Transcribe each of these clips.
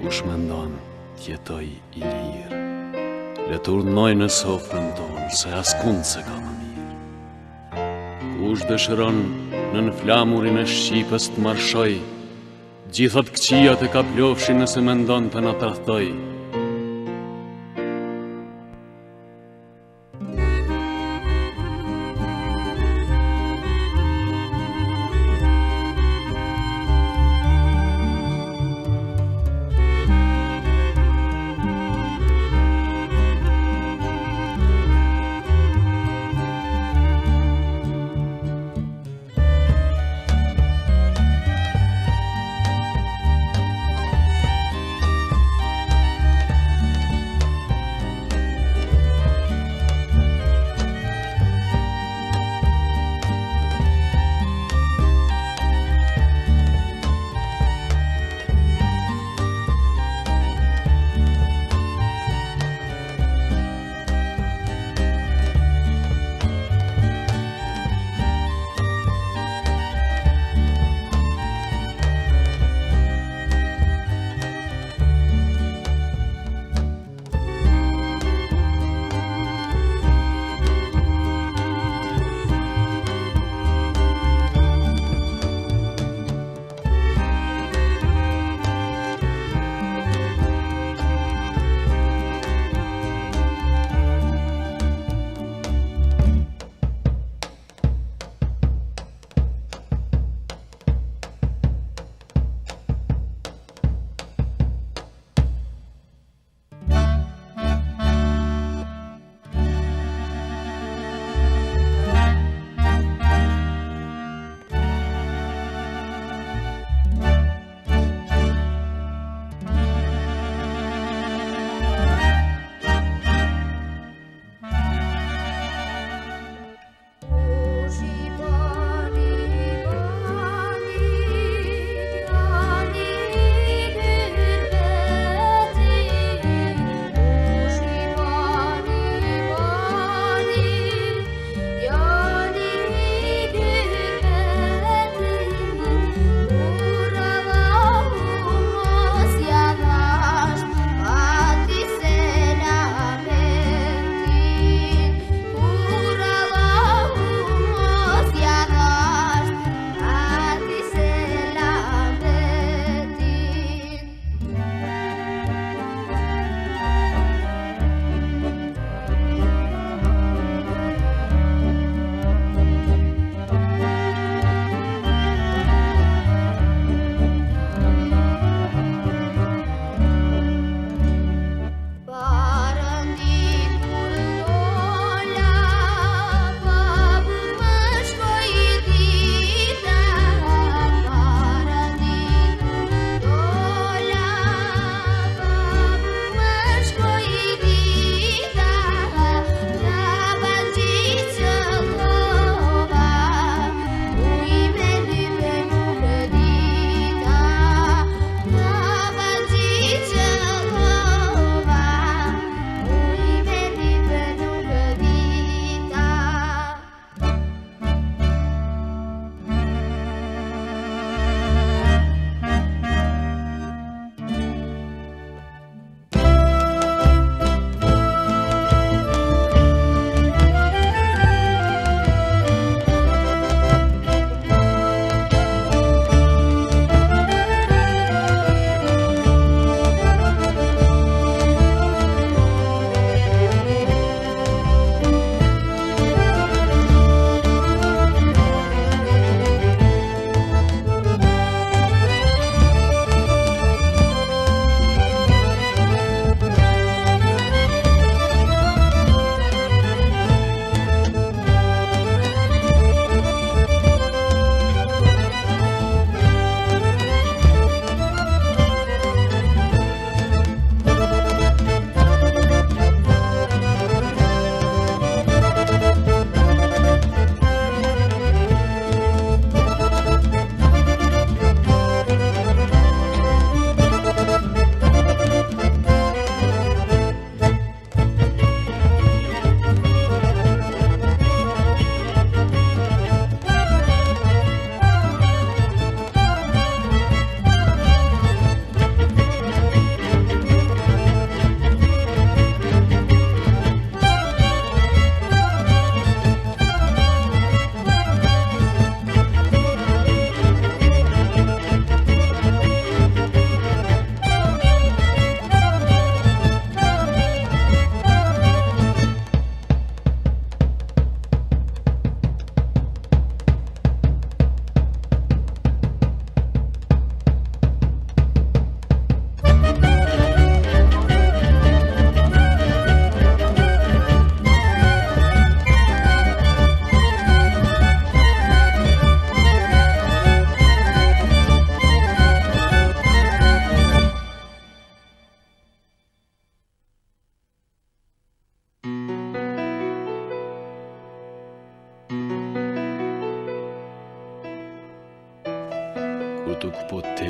Kush mendon t'jetoj I lirë, le turnoj në sofrën tonë, se askund se ka më mirë. Kush dëshiron nën flamurin e Shqipës të marshoj, gjithat këqijat e ka plofshin nëse mendon të na tradhtoj.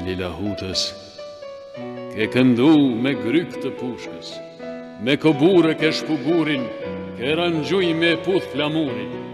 djali lahutës, ke këndu me gryk të pushkës, me kobure ke shpugurin, ke rangjuj me puth flamurin.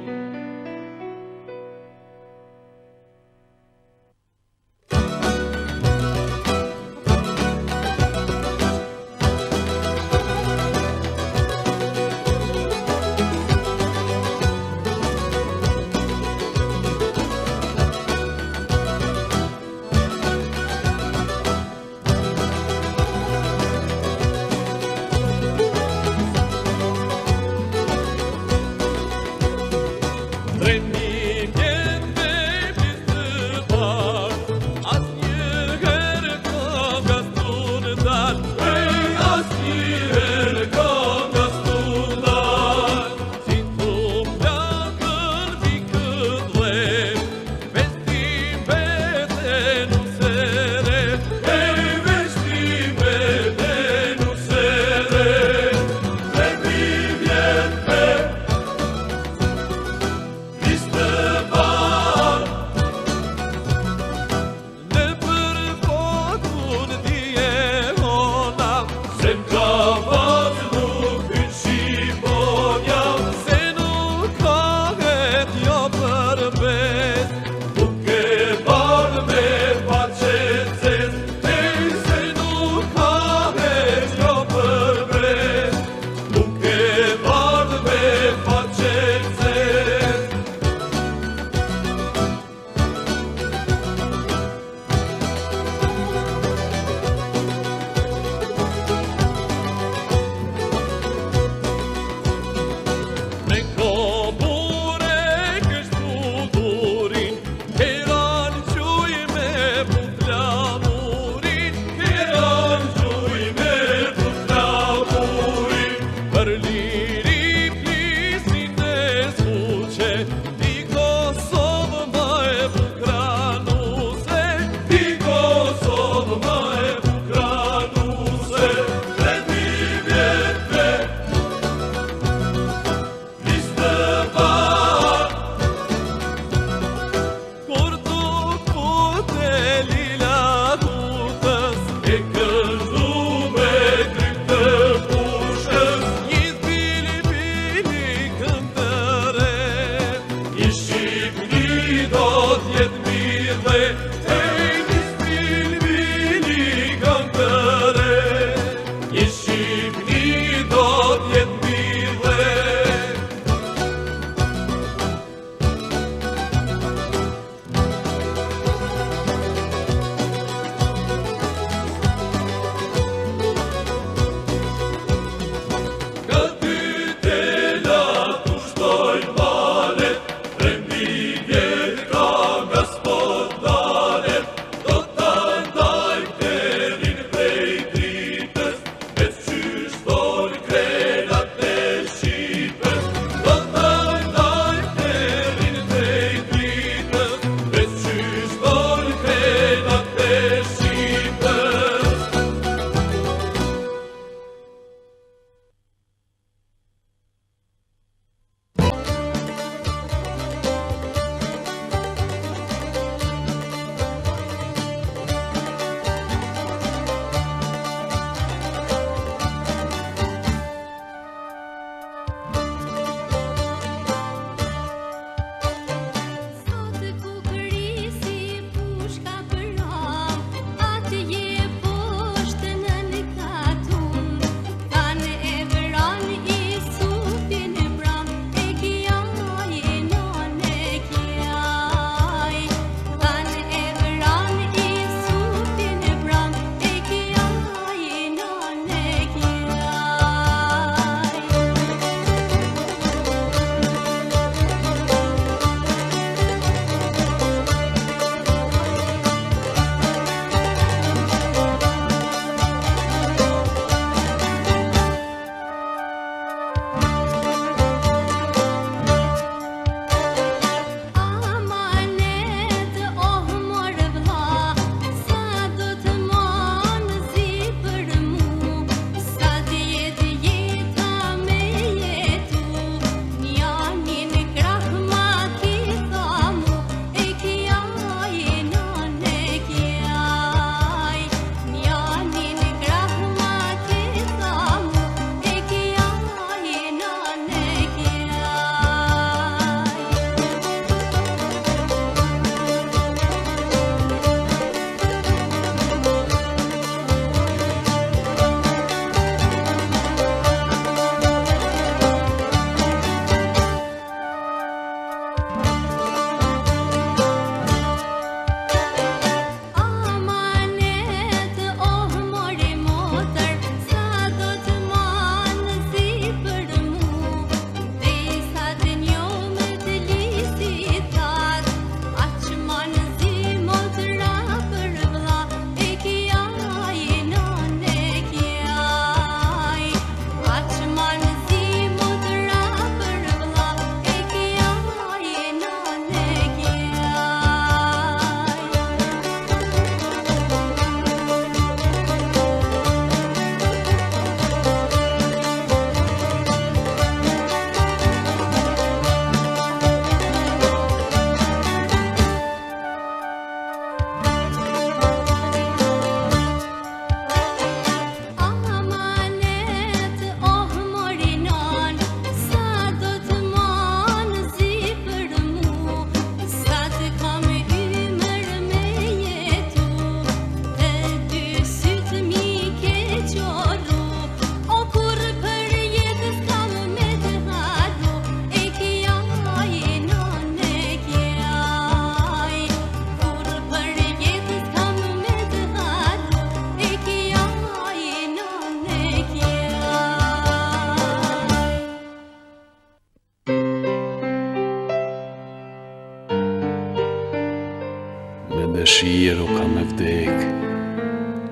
dëshirë o kam e vdek.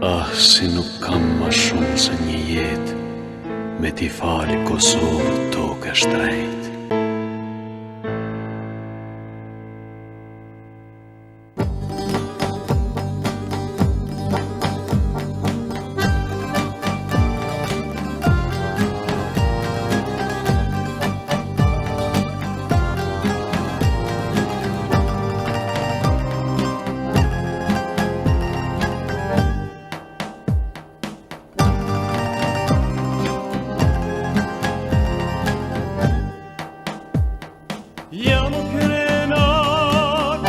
Ah, si nuk kam ma shumë se një jetë, me t'i falë Kosovë tokë e shtrejt. Jam krenar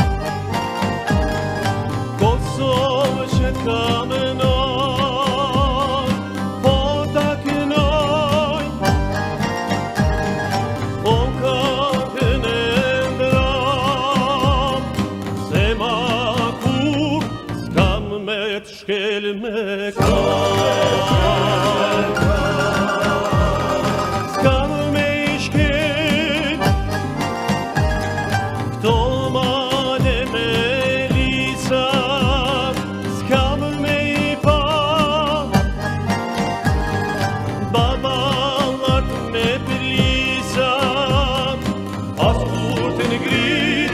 Kosovë që kam nëj Po ta kënoj O kakën e ndram Se ma kur s'kam me t'shkel me S'kam me i shkel Këto male me lisa, s'kam me i pa Baballat me plisa, as kur të ngrit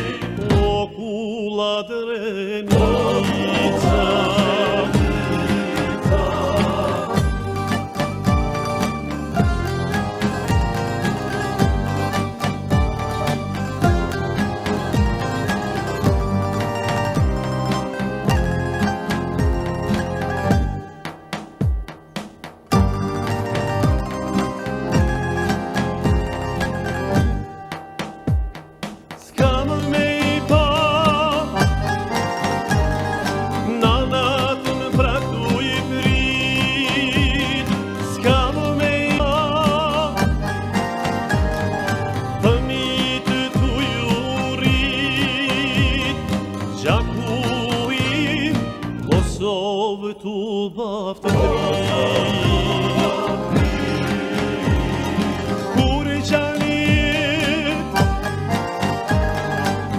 O kula drenica S'kam me i pa Nanat më praktu i prit S'kam me i pa Fëmit t'u jurit Gjaku im Kosovë t'u baftërit Kur gjanit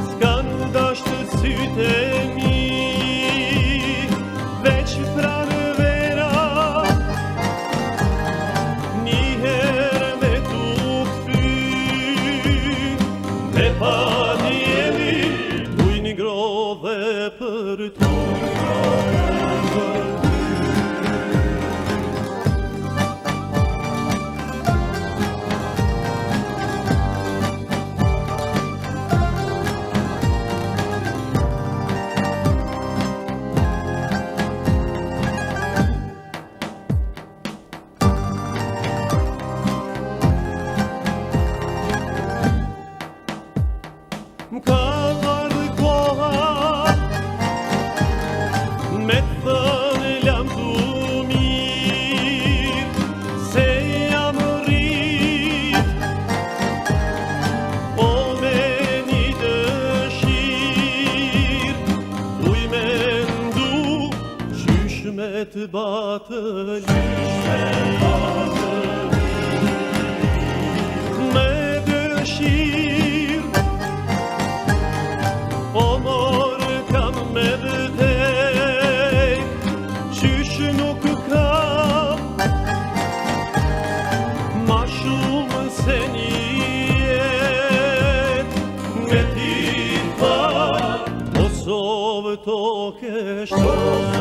S'kan dasht sytë e mi Veç pranë vera Njëherë me t'u kthy Me pa djeli Uj një grodhe për tu M'ka ardhë koha Me thënë jam t'u mirë Se jam rrit Po me një dëshirë Uj me ndu Qysh me t'batë Me dëshirë O morë kam me vdek Qysh nuk kam Ma shumë se një jet Me ti pa Kosovë tokë e shtrejt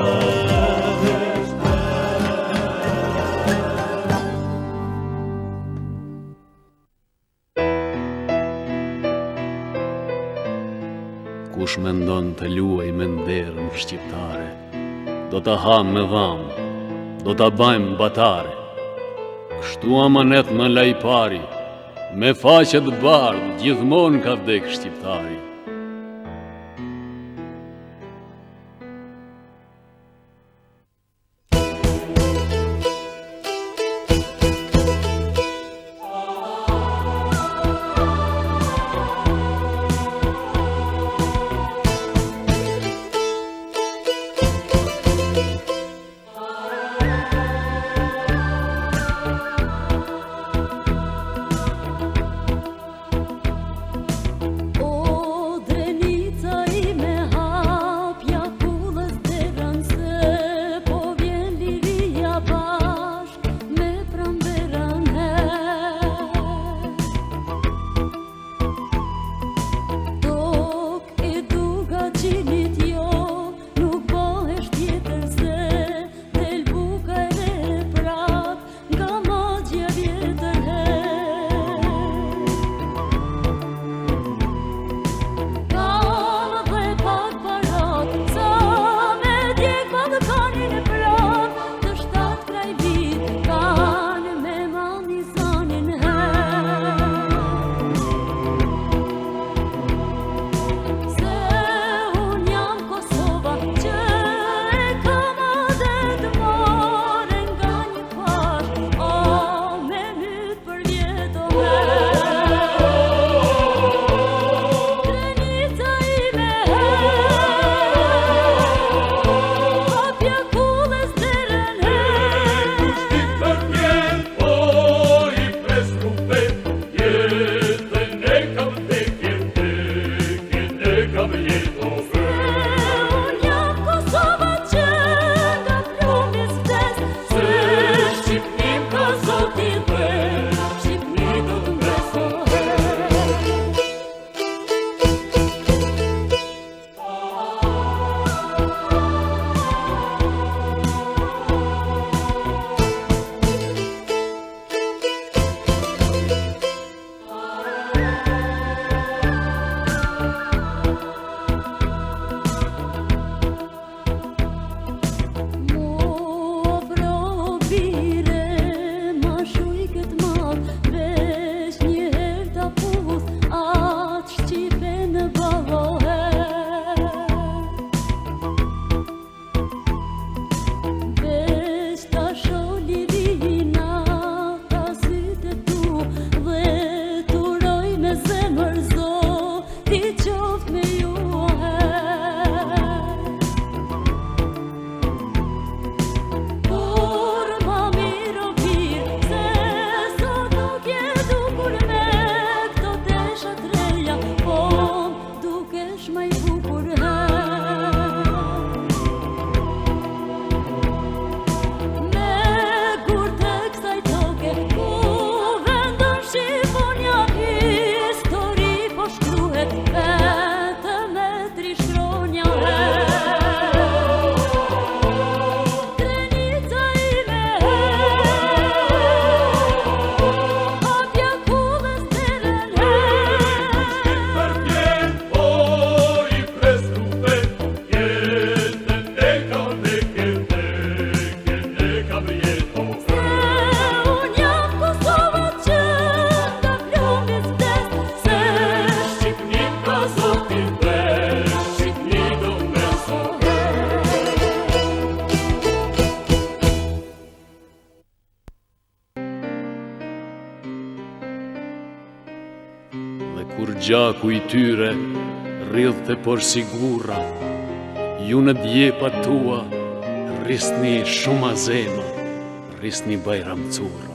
Kush mendon të luaj me nderën shqiptare, do ta ham me dhamë, do ta bajmë batare. Kështu amanet në lajpari, me faqet bardhë, gjithmonë ka vdek shqiptari. O kur gjaku I tyre rridhte por sigura, ju në djepa tua rrisni shumë azema, rrisni bajramcura.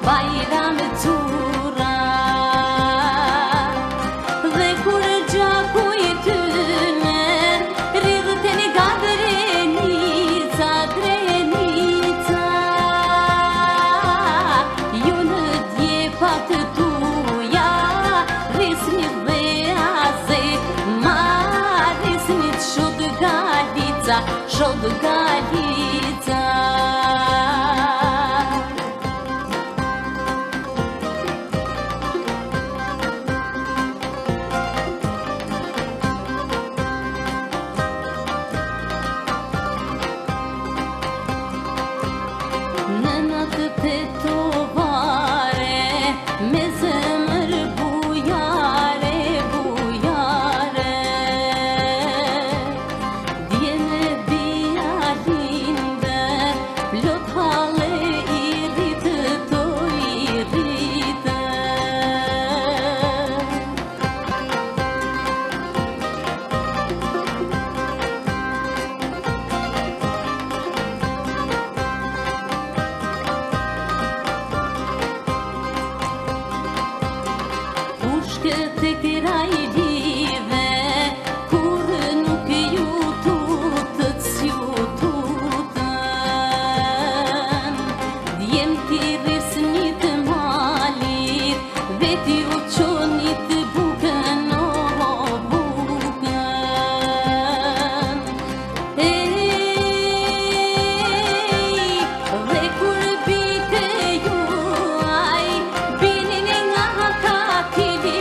Bajramcura dhe kur gjaku I tyne rridhte nga drenica, ju në djepat tuja rrisni dhe aze, ma rrisni shod galica, shod galica. Këtë këra I lidhe, kur nuk ju tutët s'ju tutën. Djem t'i rrisnit malit, vet ju qonit bukën, o bukën. Dhe kur bite juaj, binin nga katili,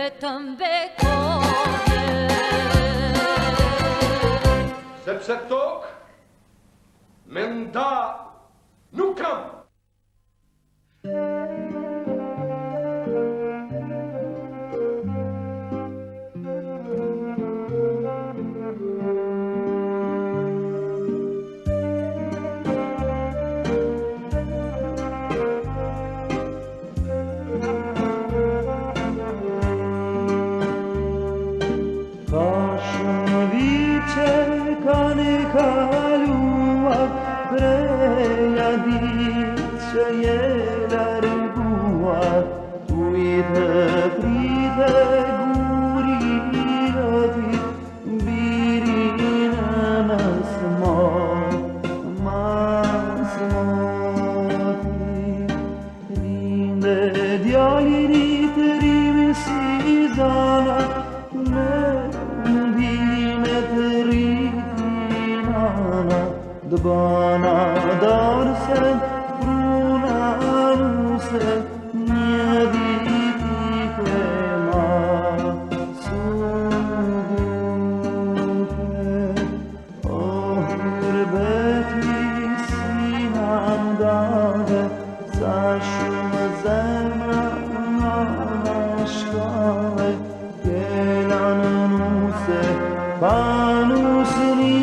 vetëm bekore. Sepse tokë me nda nuk kam. Kanë kaluar preja ditë që je larguar, ujtë prite gurirëti, birina mas moti. Linde djalini të rime si zana, me të rritinana, dëbana darsen, pruna nuse, një viti kema, su duke. O hërbeti si namdave, sa shumë zemra nga shkave, Panusni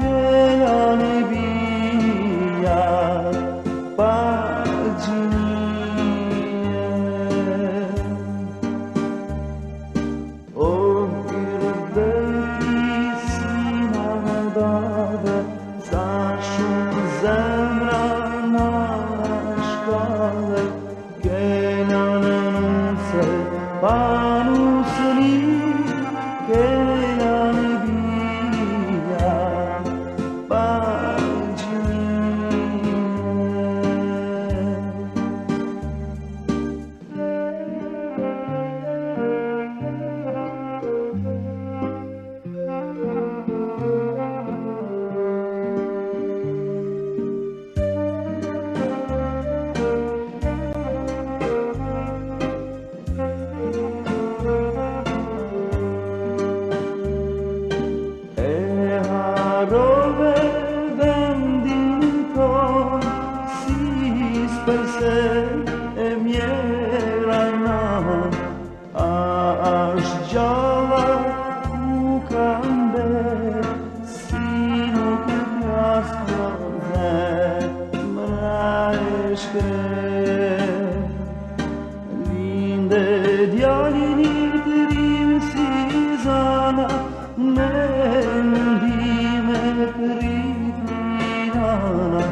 kelane biya pajniye. O girbeti sinadave, sa shumë zemra na shkave, kelane nuse panusni kelane biya pajniye. Harove vendin ton, si spërse e mjera nan, është gjalla ku kambe, si nuk e pjas këze, mra e shkre. Linde djalini të rime si zana, me Kritinana,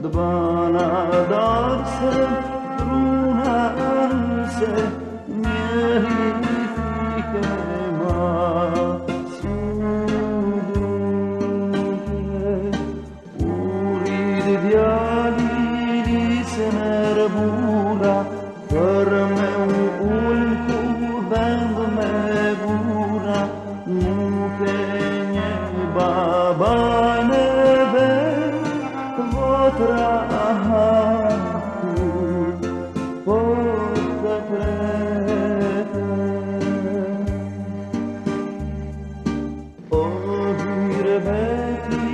dëbana darsen, pruna nuse, njeri kema, su duke. Urit djalini se nërbura, për me ullë ku vend me bura, nuk e një babajnë e vetë, votra hakur, po të prete. O hyrbeti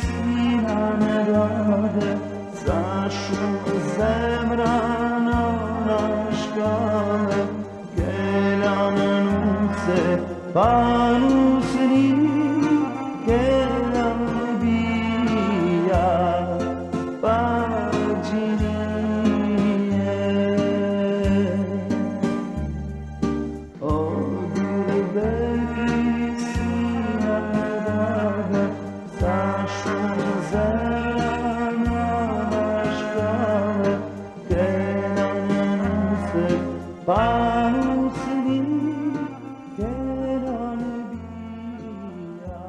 sina në dade, sa shumë zemra në shkave, kelane nuse panusni kelane biya pajniye. O hyrbeti sina dade, sa shumë zemra në shkave, kelane nuse panusni kelane biya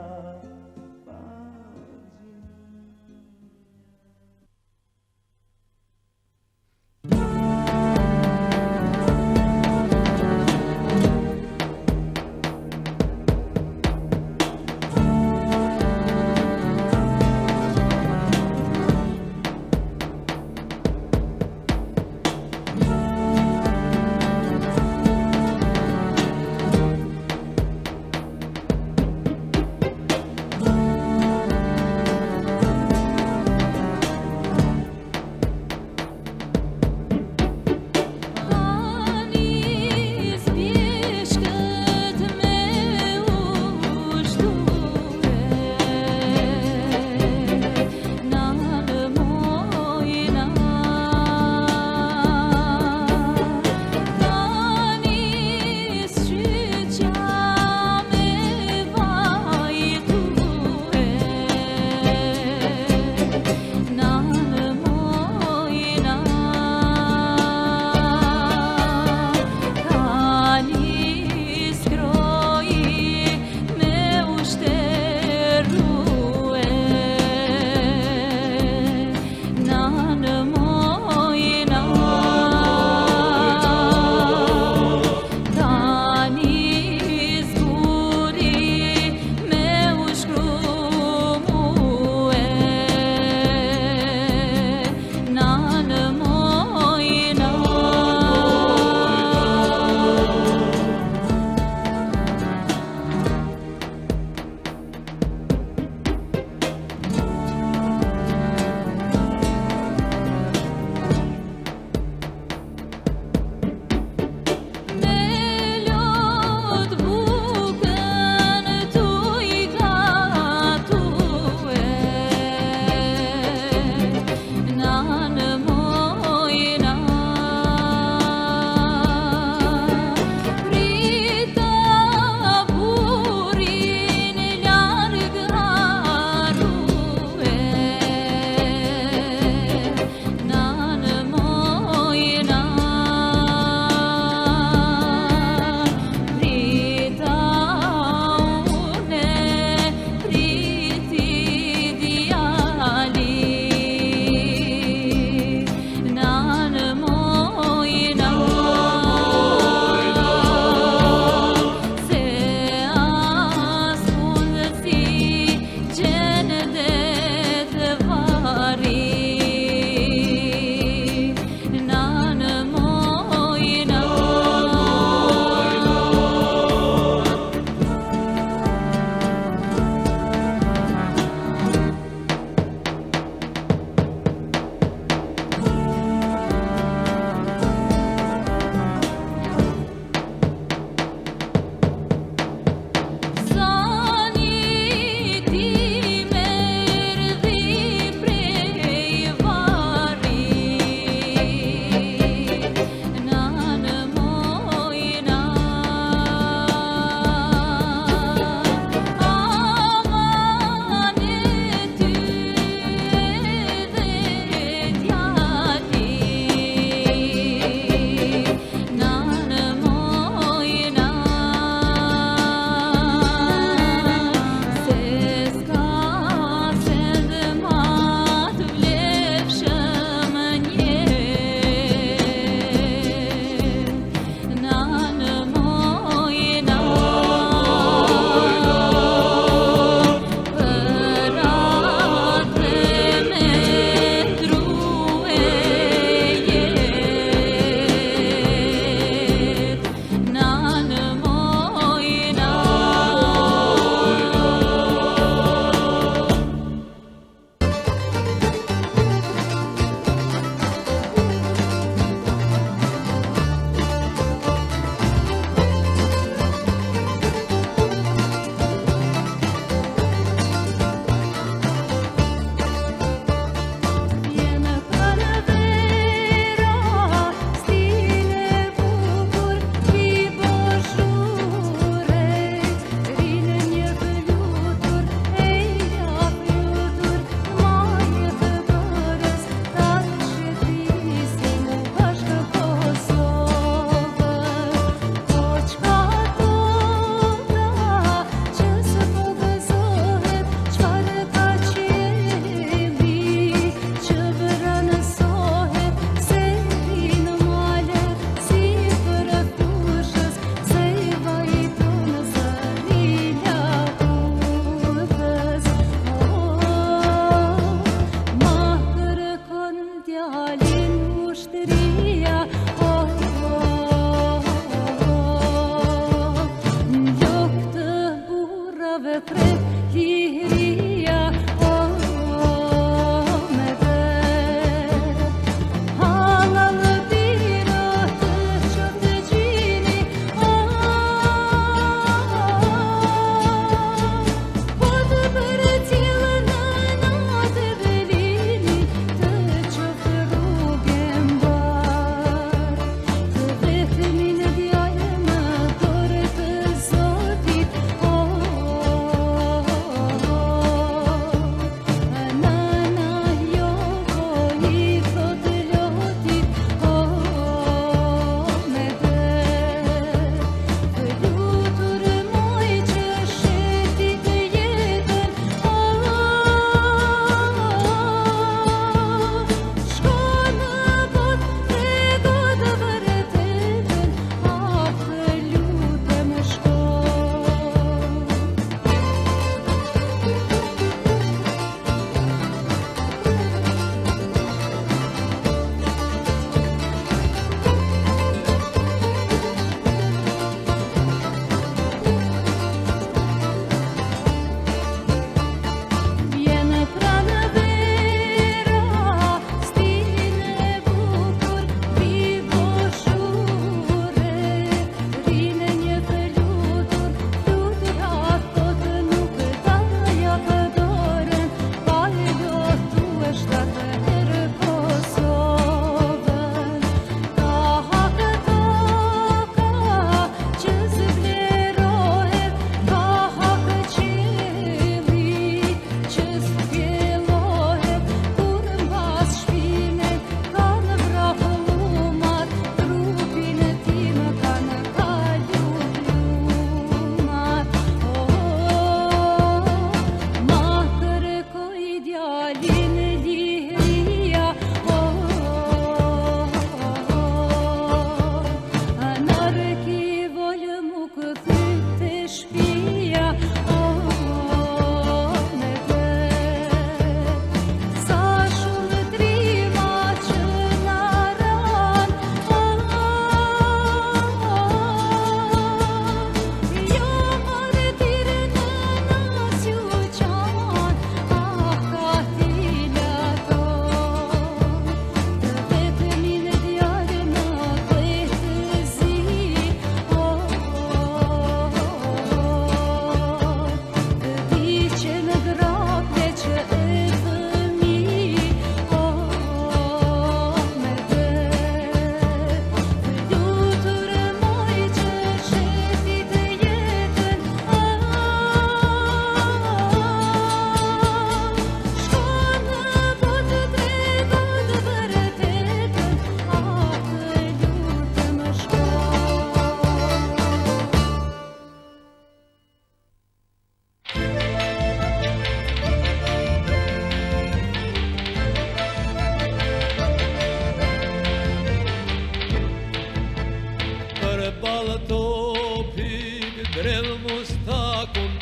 balë topit drell mustakun,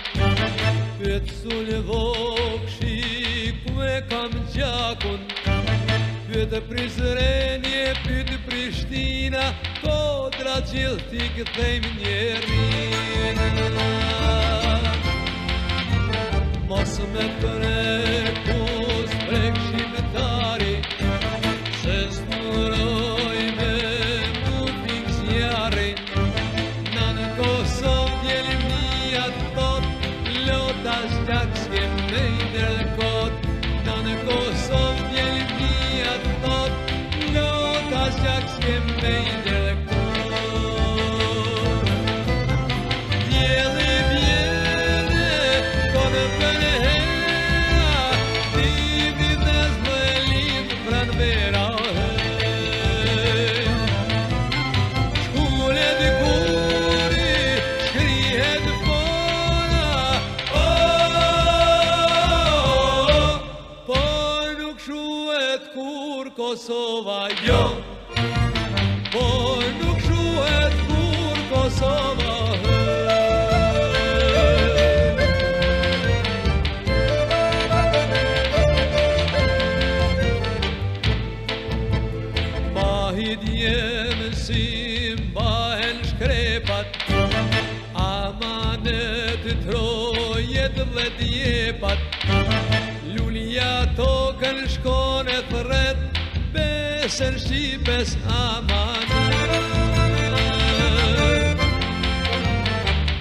pyet sulë vokshi ku e kam gjakun, pyet Prizrenje, pyet Prishtina, kodra gjithë t'i këthejmë njerina. Mos me prekus prek shqiptari, se s'muroj me mu fiksjari. Na në Kosovë djeli mija thot, lota zgjak s'kem me i ndërkot. Na në Kosovë djeli mija thot, lota zgjak s'kem me i ndërkot. Djeli vjene, kone për hera, ti vides më e lidh pran vera. Shkule dikuri, shkrihet pona, por nuk shuhet kur Kosova, jo. Por nuk shuhet kur Kosova, Bahit jemë si mbahen shkrepat, amanet trojet dhe djepat. Lulja tokën shkon e thret, besën shqipes amanet.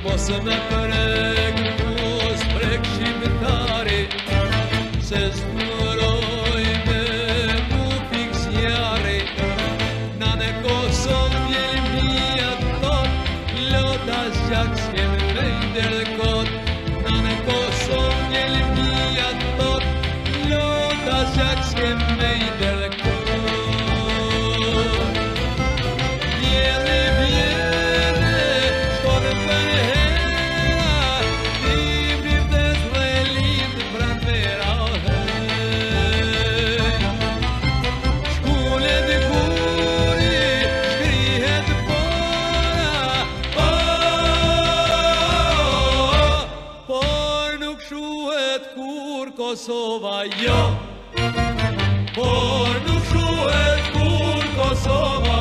Mos me prekus prek shqiptari, se s'muroj me mu fiksjari. Na në Kosovë djeli mija thot, lota zgjak s'kem me i ndërkot. Na në Kosovë djeli mija thot, lota zgjak s'kem me i ndërkot. Djeli vjene, shkon për hera, ti vides dhe lidh pran vera. Shkule dikuri, shkrihet pona, por nuk shuhet kur Kosova, jo. Por nuk shuhet kur Kosova,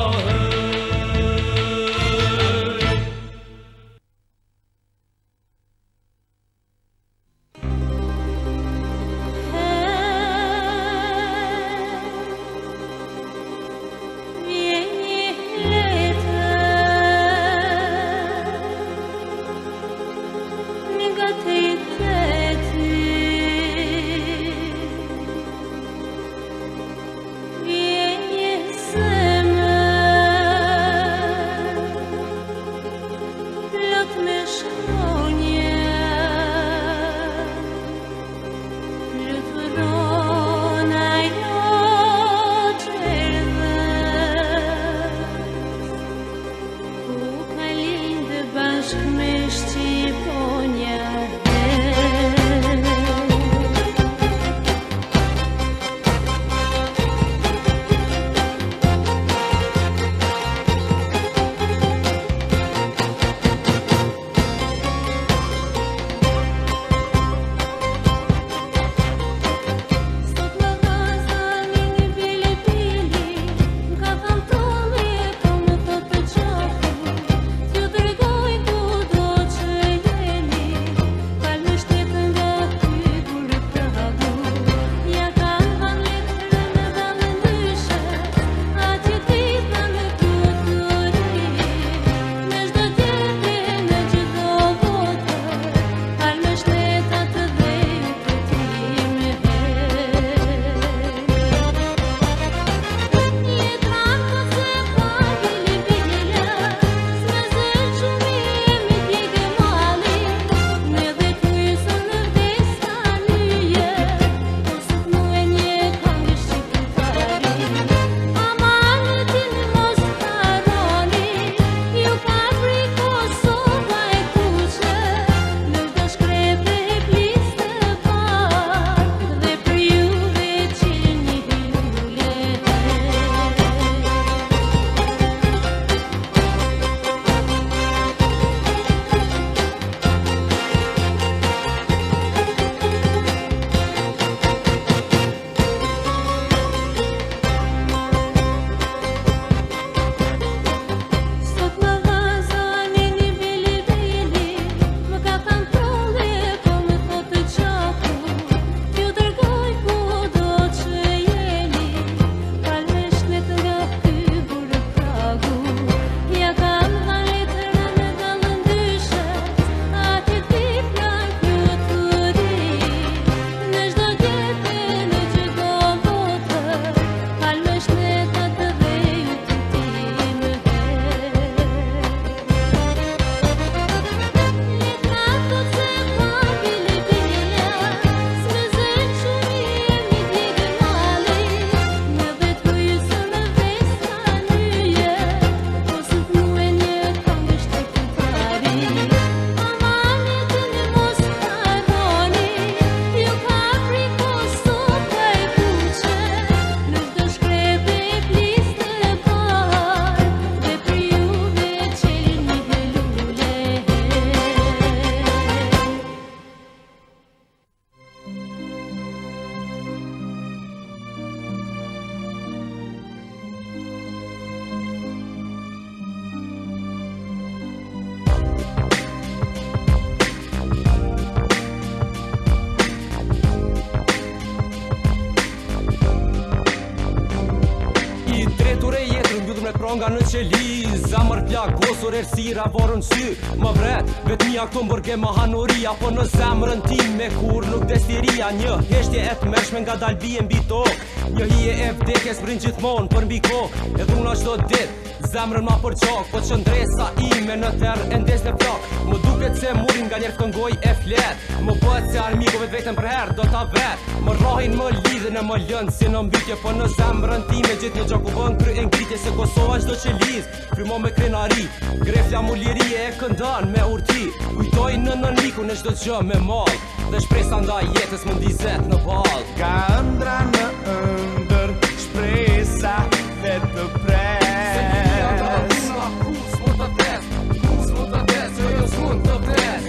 që li Zamër plak, gosur ersira, vorën sy Më vret, vetëmia këto mbërge më hanoria Po në zemrën tim me kur nuk destiria Një heshtje e të mërshme nga dal bie mbi tokë Një hije e vdekjes brin gjithmonë për mbi kokë E dhuna qdo dit, zemrën ma për qok Po që ndresa ime në terë e ndes në flok Më duket se murin nga njerë këngoj e flet Më bëhet se armikove vetëm për herë do ta vet Më rrohin më lidhen e më lënë si në mbytje Po në zemrën time gjithë një gjaku bën kry e ngritje Se Kosova qdo që liz, frymo me krenari Grefja mu lirie e këndan me urti Kujtoj në nëniku në qdo gjë me mal Dhe shpresa nda jetës më ndizet në bal Ka ëndra në ëndër, shpresa dhe të pres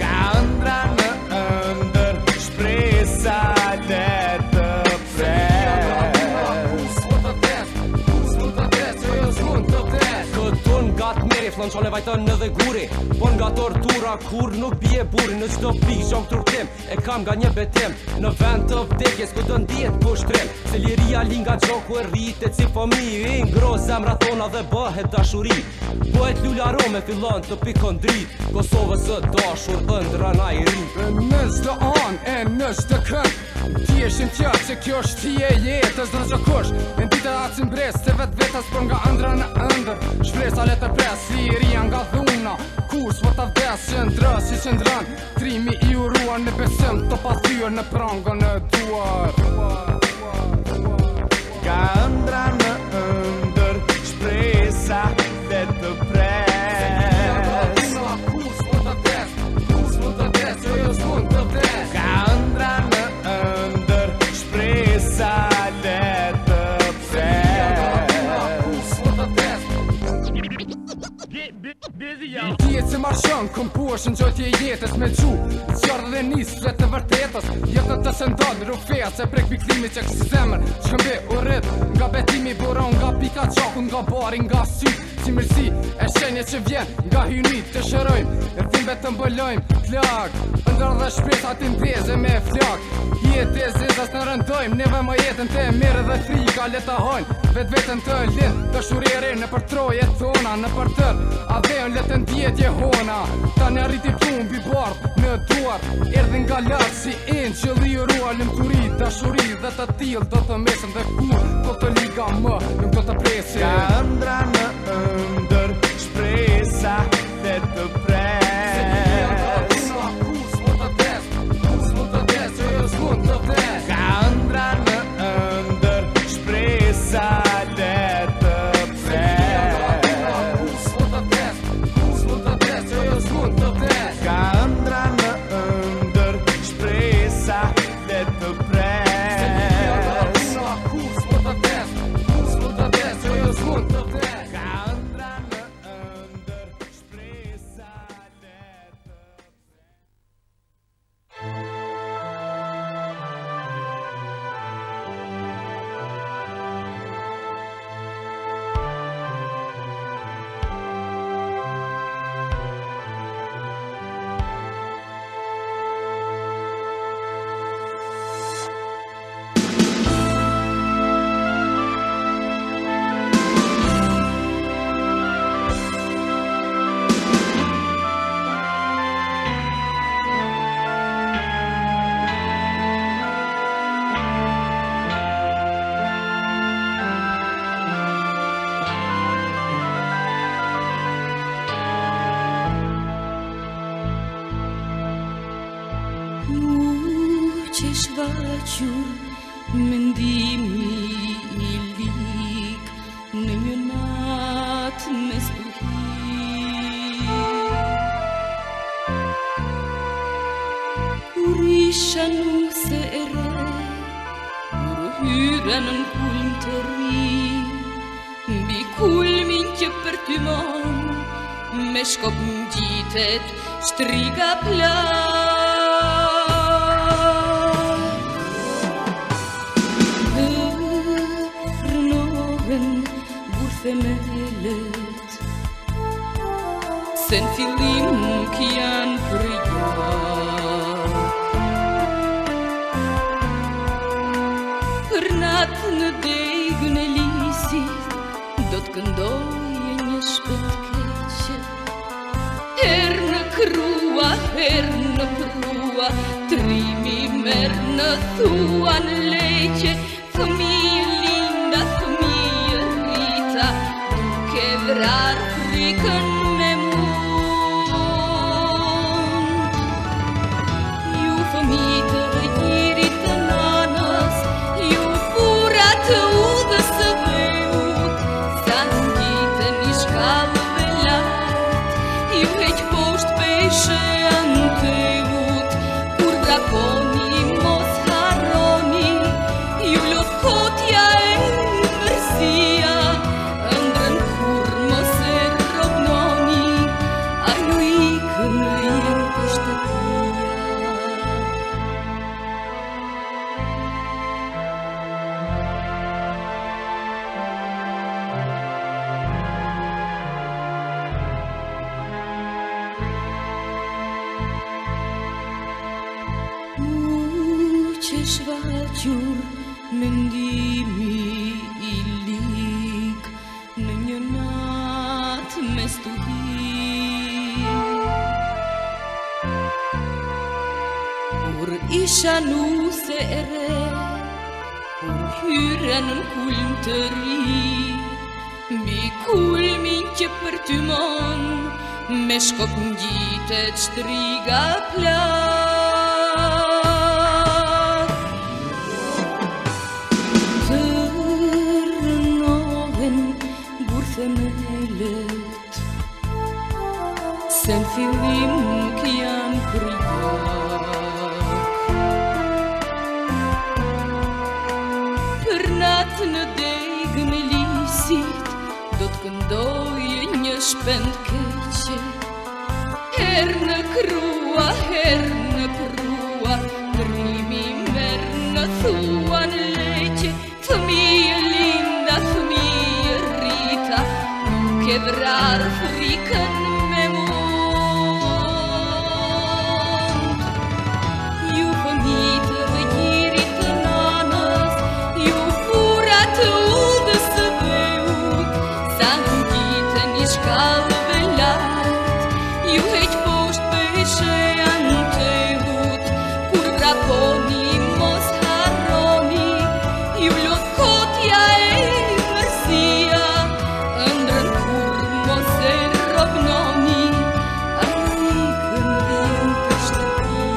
Ka ëndra në ëndër, shpresa dhe të Këtun nga të meri, flon qone vajton në dhe guri Po nga tortura kur nuk bie buri Në qdo pik gjom turtim e kam nga një betim Në vend të vdekjes ku të ndijet pushtrim Se liria li nga gjoku e rritet si fëmi Ngro zemra thona dhe bëhet dashuri Bëhet lularo me fillon të pikon drit Kosovës së dashur ëndra na i ri Në çdo an e në çdo kënd Ti eshin tjatë se kjo është ti e jetës Në çdo kush e ndite atë si mbres Se vet vetas por nga ëndra në ëndër Shpresa le të pres liria nga dhuna Kur s'po ta vdes që ndrë si që ndran Trimi i uruar në besim Të pathyer në prangën e duar Ka ëndra në ëndër, shpresa dhe të pres Ka ëndra në ëndër, shpresa dhe të Ti e që marshon, këm puash në gjojtje jetës me gju Zjarë dhe nis, flet të vërtetës Jetën të sëndon, rufeja se prek piklimi që kësi zemër Shkëmbe u rrit, nga betimi buron Nga pika qakun, nga bari, nga sy Si mirësi, e shenje që vjen Nga hynit të shërojmë E thimbe të mbëllojmë, plak Ndër dhe shpresa ti ndeze me flak Jetë e zezas në rëndojmë Neve më jetën të mirë dhe frika le të hojnë Vet vetën të lind Të shurire në për troje tona Në për tër, a dhejon le të ndjetje hona Ta në rriti plumbi bardh në duar Erdhin nga lartë si in që liurua Lëmturi, dashuri dhe të til Do të mesën dhe kur Do të liga më, nuk do të presin Ka ëndra në ëndër, shpresa dhe të pres Ka ëndra në ëndër, shpresa dhe të pres Ka ëndra në ëndër, shpresa dhe të pres që shfaqur mendimi I lik në një natë me stuhi Kur isha nuse e re Kur hyra në kulm të ri Mbi kulmin që për ty mon Me shkop ngjitet shtriga plan Themelet Se në fillim nuk janë për ja Për natë në degën e lisit Do të këndoj e një shpër merë në thuan leqe, fëmijë linda, fëmijë rrita, duke vrar frikën me mund. Ju fëmijë të rëgjirit të nanës, ju fura të udhës së veut, sa ngjitën i shkallëve lart, ju heq poshtë peshe anë teut, kur drakoni mos harroni, ju lot kotja e mërsia, ëndrën kur mos e robnoni, a ju ikën rjen të shtëpia. Që shfaqur mendimi i lik në një natë me stuhi. Kur isha nuse e re, kur hyre në kulm të ri, mbi kulmin që për ty mon, me shkop ngjitet shtriga plak. Themelet, se në fillim nuk janë krijak. Për natë në degë me lisit, do të këndojë një shpend keqe, herë në krua, herë në prua, rrimi merë në thuan leqe, fëmijë linda, fëmijë rrita, duke vrar frikën me mund. Ju fëmijë të rëgjirit të nanës, ju fura të udhës së veut, sa ngjitën i shkallëve lart, ju heq poshtë peshe anë teut, kur drakoni mos harroni, ju lot kotja e mërsia, ëndrën kur mos e robnoni, a ju ikën rjen të shtëpia.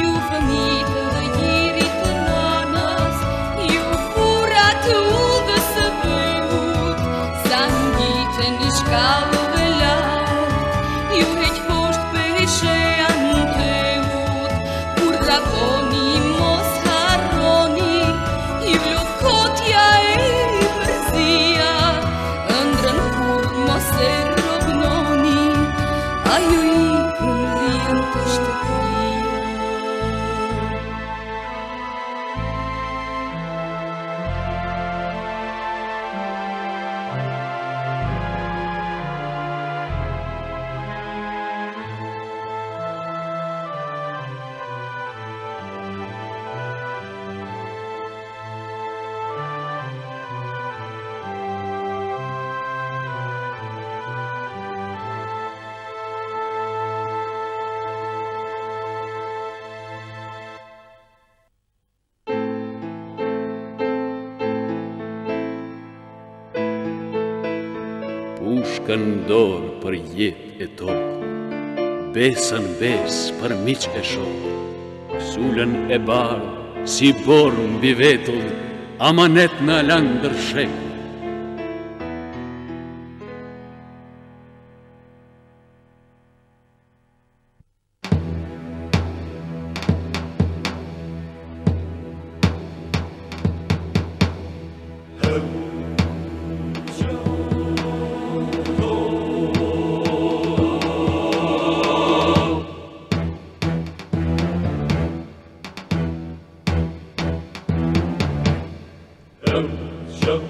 Ju fëmijë të rëgjirit të nanës, ju fura të udhës së veut, sa ngjitën i shkallëve lart, ju heq poshtë peshe anë teut, kur drakoni mos harroni, ju lot kotja e mërsia, ëndrën kur mos e robnoni, a ju ikën rjen të shtëpia. Pushkën dorë për jetë e tokë, besën besë për miq e shokë, sulën e barë si borë mbi vetull, amanet në landër shekë. Shut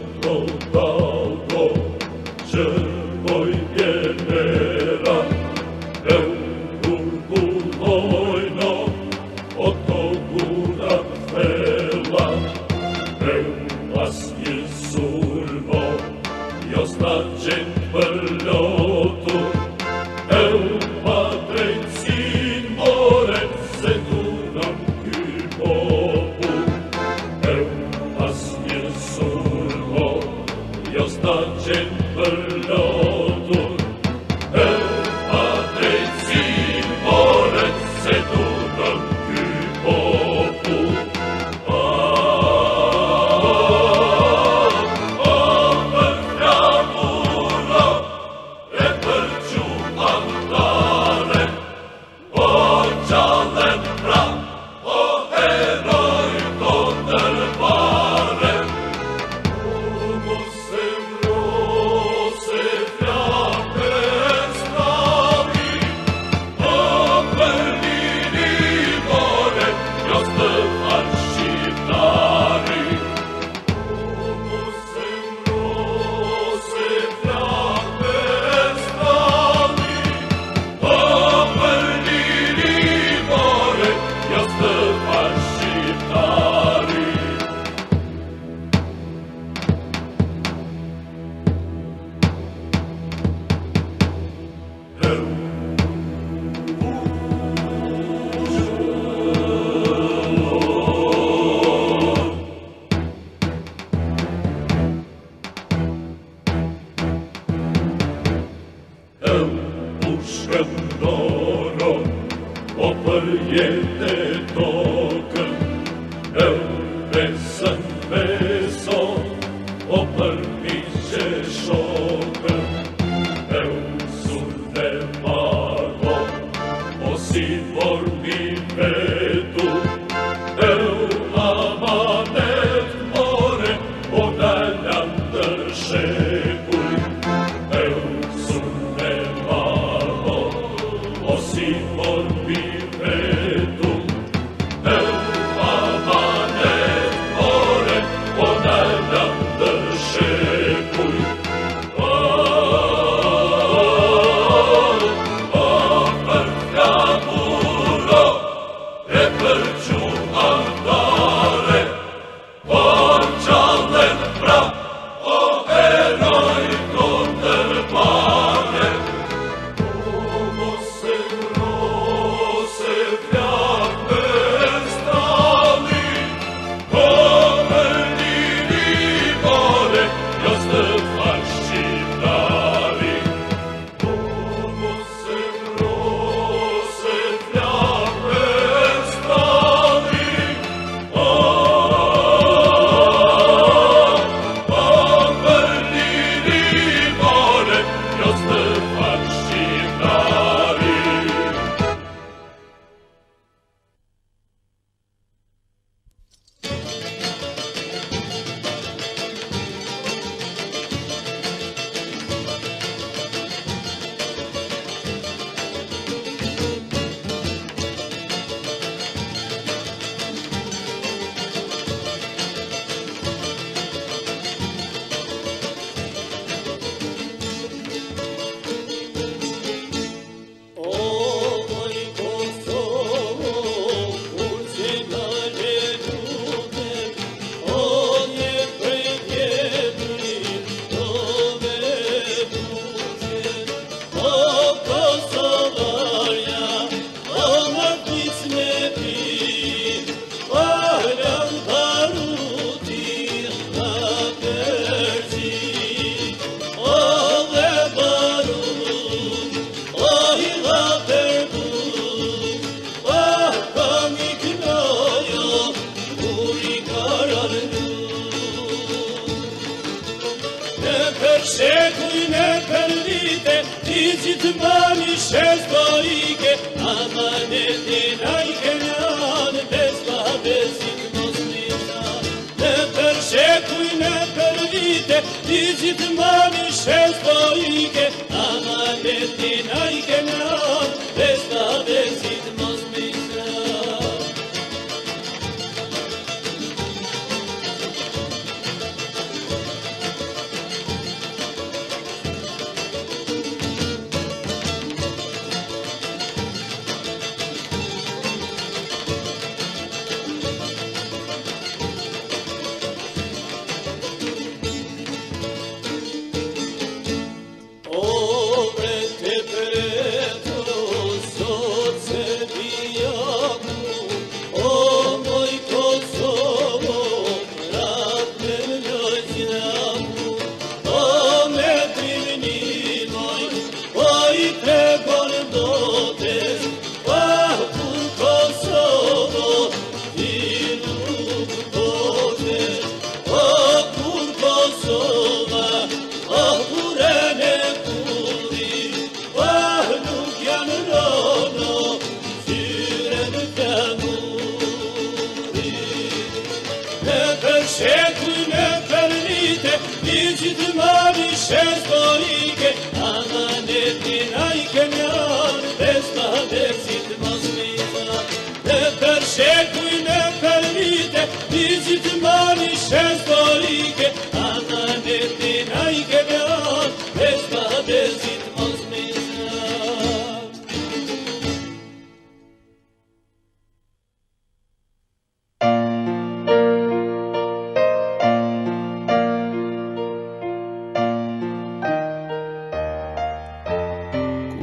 shes dorike, amanetin ajke njan, besta desit mos mizan. Në për shekuj në për vite, vizit mani shes dorike, amanetin ajke njan, besta desit mos mizan.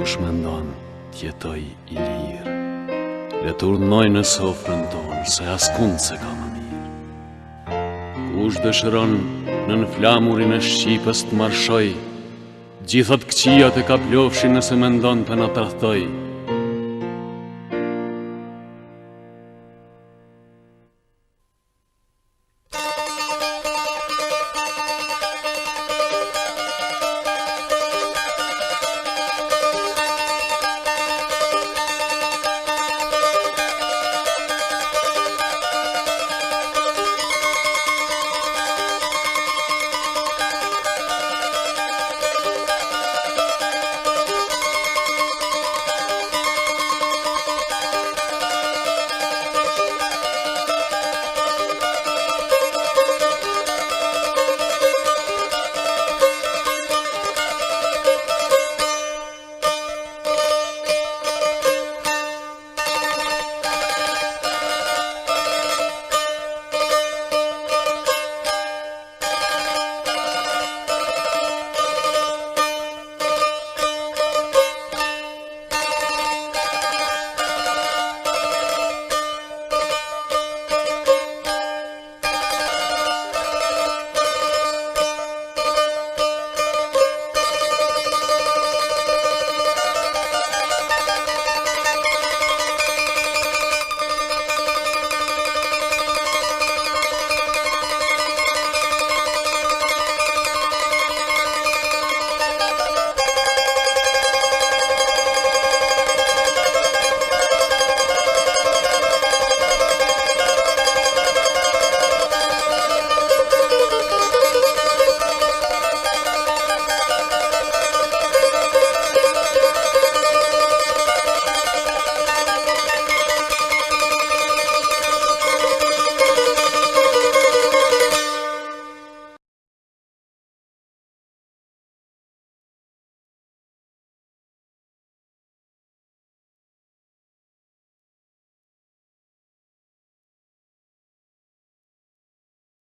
Kush mendon t'jetoj i lirë, le turnoj në sofrën tonë, se askund se ka më mirë. Kush dëshiron nën flamurin e Shqipës të marshoj, gjithat këqijat e ka plofshin nëse mendon të na tradhtoj,